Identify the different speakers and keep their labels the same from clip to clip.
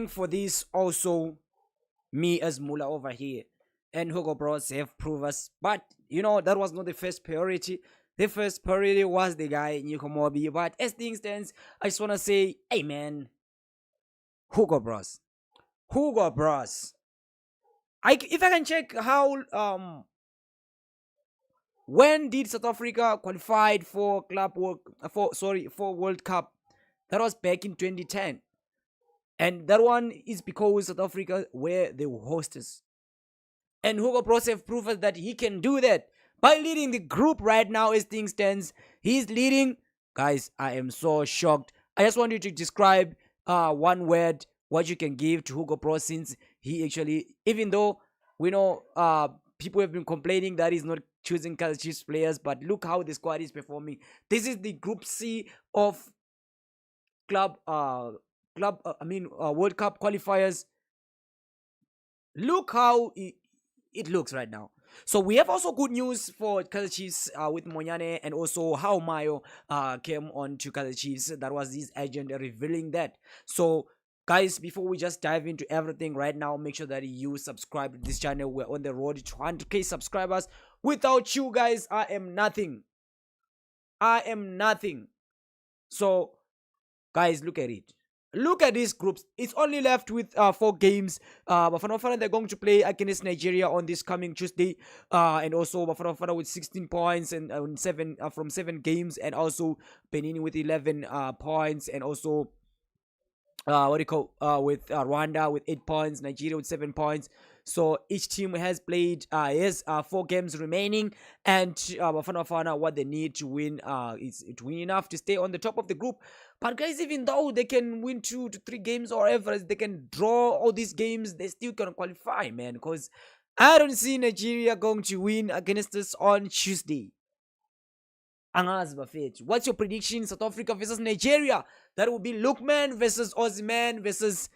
Speaker 1: For this also, me as Mula over here and Hugo Bros have proved us, but that was not the first priority. The first priority was the guy Nico Mobi. But as things stands, I just wanna say, hey man, Hugo Bros. Hugo Bros. If I can check how when did South Africa qualified for for World Cup? That was back in 2010. And that one is because South Africa were the hostess. And Hugo Bros have proven that he can do that by leading the group right now as things stands. He's leading. Guys, I am so shocked. I just want you to describe one word what you can give to Hugo Bros, since he actually, even though we know people have been complaining that he's not choosing Kaizer Chiefs players, but look how the squad is performing. This is the Group C of club World Cup qualifiers. Look how it looks right now. So we have also good news for Kaizer Chiefs with Monyane, and also how Mayo came on to Kaizer Chiefs. That was his agent revealing that. So guys, before we just dive into everything right now, make sure that you subscribe to this channel. We're on the road to 100k subscribers. Without you guys, I am nothing. I am nothing. So guys, look at it. Look at these groups. It's only left with 4 games. Bafana Bafana, they're going to play against Nigeria on this coming Tuesday. And also Bafana Bafana with 16 points and from 7 games, and also Benin with 11 points, and also with Rwanda with 8 points, Nigeria with 7 points. So each team has played has 4 games remaining, and Bafana Bafana, what they need to win is to win enough to stay on the top of the group. But guys, even though they can win 2 to 3 games or whatever, they can draw all these games, they still can qualify, man. Because I don't see Nigeria going to win against us on Tuesday. What's your prediction? South Africa versus Nigeria. That will be Lookman versus Ozyman versus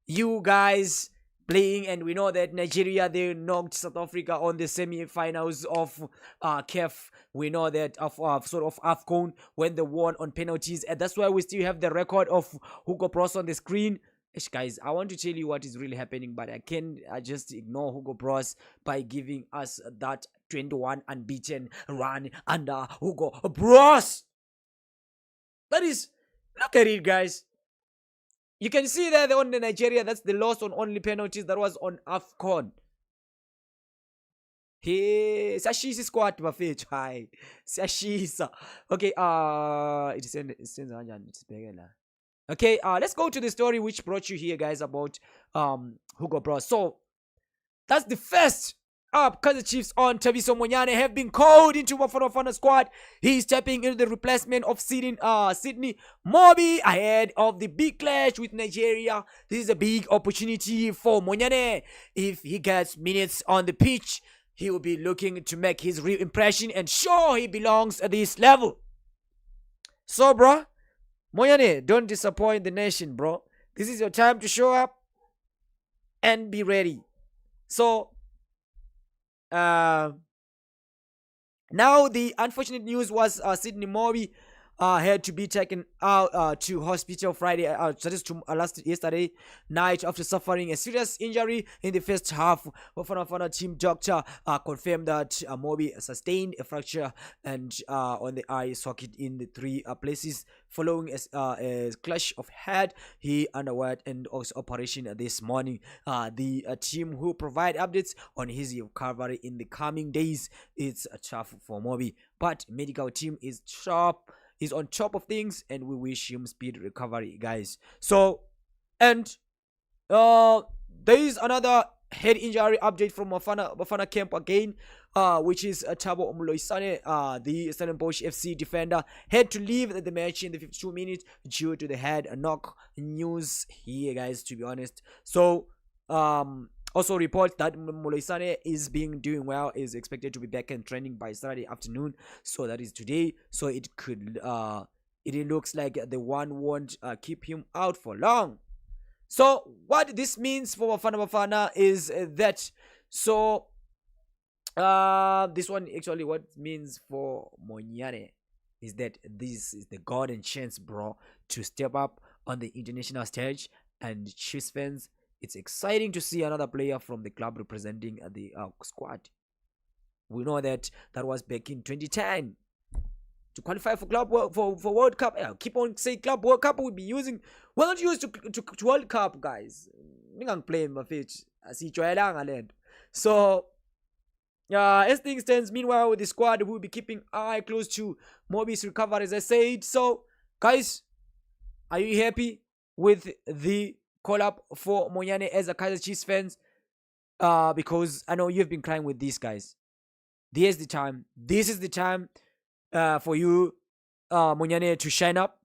Speaker 1: you guys playing. And we know that Nigeria, they knocked South Africa on the semi-finals of CAF. We know that of sort of AFCON, when they won on penalties. And that's why we still have the record of Hugo Bros on the screen. Guys, I want to tell you what is really happening, but I just ignore Hugo Bros by giving us that 21 unbeaten run under Hugo Bros. That is, look at it, guys. You can see that on the Nigeria, that's the loss on only penalties. That was on AFCON. Hey, Sashisa squad bafethu. Hi. Sashisa. Okay, it's okay, let's go to the story which brought you here, guys, about Hugo Bros. So that's the first up. Kaizer Chiefs on Thabiso Monyane have been called into Bafana Bafana squad. He's stepping into the replacement of Sydney Mobi ahead of the big clash with Nigeria. This is a big opportunity for Monyane. If he gets minutes on the pitch, he will be looking to make his real impression and show he belongs at this level. So, bro, Monyane, don't disappoint the nation, bro. This is your time to show up and be ready. So, now the unfortunate news was Sydney Mobi had to be taken out to hospital Friday, yesterday night after suffering a serious injury in the first half. Bafana team doctor confirmed that Mobi sustained a fracture and on the eye socket in the 3 places following a clash of head. He underwent an operation this morning. The team will provide updates on his recovery in the coming days. It's tough for Mobi, but medical team is sharp. He's on top of things, and we wish him speed recovery, guys. So, and there is another head injury update from Bafana camp again, which is Thabo Mloisane, the Stellenbosch FC defender, had to leave the match in the 52 minutes due to the head knock. News here, guys, to be honest. So, also reports that Mloisane is doing well, is expected to be back in training by Saturday afternoon. So that is today. So it could it looks like the one won't keep him out for long. So what this means for Bafana Bafana is that, so this one actually what means for Monyane is that this is the golden chance, bro, to step up on the international stage And Chiefs fans, it's exciting to see another player from the club representing the squad. We know that was back in 2010 to qualify for for World Cup. Yeah, keep on saying Club World Cup. We'll be using. We're not used to World Cup, guys. I'm playing my pitch. I see So as things stand, meanwhile, the squad will be keeping eye close to Mobi's recovery, as I said. So, guys, are you happy with the call-up for Monyane as a Kaizer Chiefs fans? Because I know you've been crying with these guys. This is the time for you, Monyane, to shine up.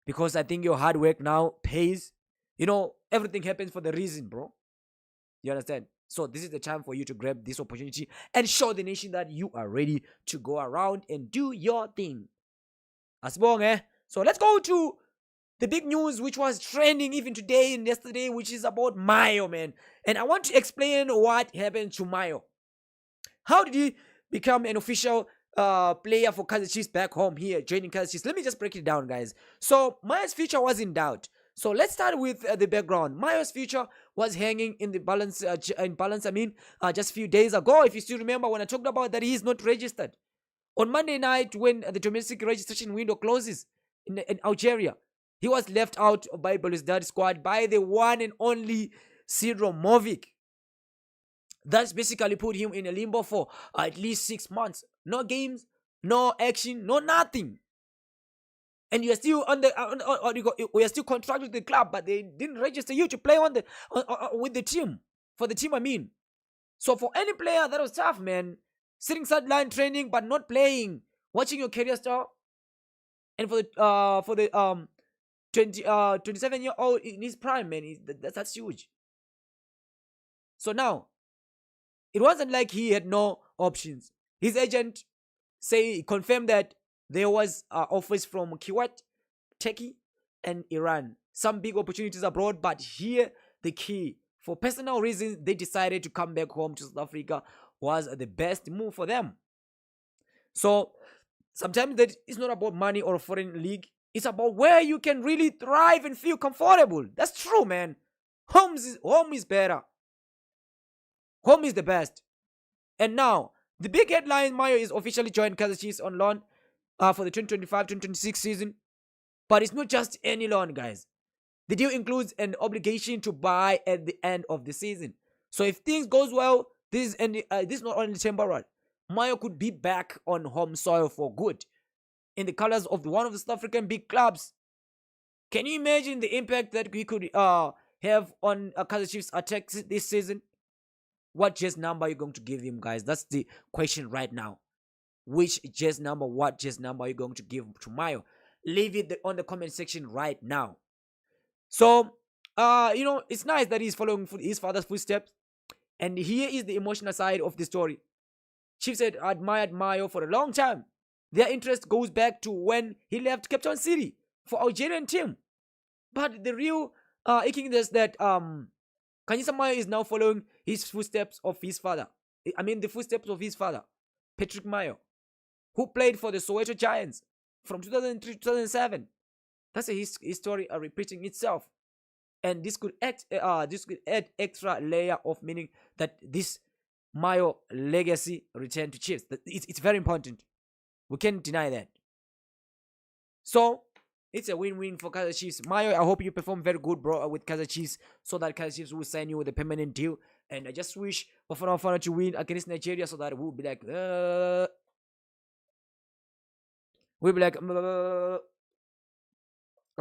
Speaker 1: Because I think your hard work now pays. You know, everything happens for the reason, bro. You understand? So this is the time for you to grab this opportunity and show the nation that you are ready to go around and do your thing. Asbong, eh? So let's go to the big news which was trending even today and yesterday, which is about Mayo, man. And I want to explain what happened to Mayo. How did he become an official player for Kaizer Chiefs back home here, joining Kaizer Chiefs? Let me just break it down, guys. So Mayo's future was in doubt. So let's start with the background. Mayo's future was hanging in the balance. Just a few days ago, if you still remember when I talked about that, he is not registered. On Monday night, when the domestic registration window closes in Algeria, he was left out by Belouizdad squad by the one and only Cedro Movic. That's basically put him in a limbo for at least 6 months. No games, no action, no nothing. And you are still we are still contracted with the club, but they didn't register you to play with the team. For the team, I mean. So for any player, that was tough, man. Sitting sideline training but not playing, watching your career start. And for the 27-year-old in his prime, man, that's huge. So now, it wasn't like he had no options. His agent confirmed that there was offers from Kuwait, Turkey, and Iran. Some big opportunities abroad, but here the key. For personal reasons, they decided to come back home to South Africa was the best move for them. So sometimes that it's not about money or a foreign league. It's about where you can really thrive and feel comfortable. That's true, man. Home is better. Home is the best. And now, the big headline, Mayo is officially joined Kaizer Chiefs on loan for the 2025-2026 season. But it's not just any loan, guys. The deal includes an obligation to buy at the end of the season. So if things goes well, this is not only temporary. Mayo could be back on home soil for good in the colors of one of the South African big clubs. Can you imagine the impact that we could have on Kaizer Chiefs attacks this season? What jersey number are you going to give him, guys? That's the question right now. Which jersey number, what jersey number are you going to give to Mayo? Leave it on the comment section right now. So, it's nice that he's following his father's footsteps. And here is the emotional side of the story. Chiefs had admired Mayo for a long time. Their interest goes back to when he left Cape Town City for Algerian team. But the real icky is that Kaizer Mayo is now following his footsteps of his father. The footsteps of his father, Patrick Mayo, who played for the Soweto Giants from 2003 to 2007. That's his story repeating itself. And this could add extra layer of meaning that this Mayo legacy return to Chiefs. It's very important. We can't deny that. So, it's a win-win for Kaizer Chiefs. Mayo, I hope you perform very good, bro, with Kaizer Chiefs, so that Kaizer Chiefs will sign you with a permanent deal. And I just wish Bafana Bafana to win against Nigeria, so that we'll be like,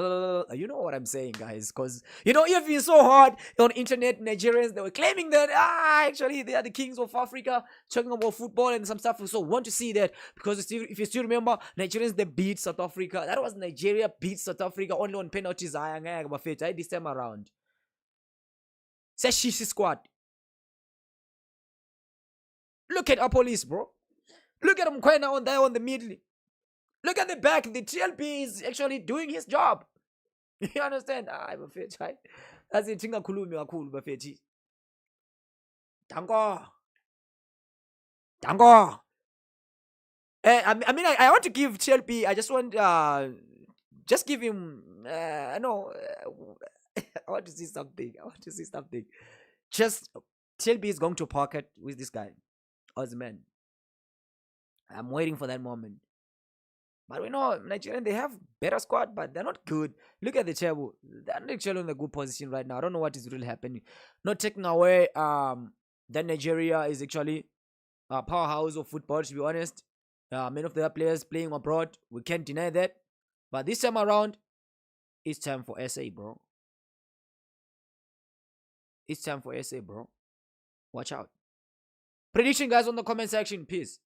Speaker 1: you know what I'm saying, guys, because you've been so hard on internet. Nigerians, they were claiming that actually they are the kings of Africa, talking about football and some stuff. So want to see that, because if you still remember, Nigerians, they beat South Africa. That was Nigeria beat South Africa only on penalties. This time around, say Chiefs squad. Look at our police, bro. Look at them on there on the middle. Look at the back. The TLP is actually doing his job. You understand? Bafethi, right? That's it. Tingakhulumi kakhulu Bafethi. Danko. I want to give TLP. I just want just give him I want to see something. I want to see something. Just TLB is going to pocket with this guy, Osman. I'm waiting for that moment. But we know Nigerian, they have better squad, but they're not good. Look at the table. They're not actually in a good position right now. I don't know what is really happening. Not taking away that Nigeria is actually a powerhouse of football, to be honest. Many of their players playing abroad. We can't deny that. But this time around, it's time for SA, bro. It's time for SA, bro. Watch out. Prediction, guys, on the comment section. Peace.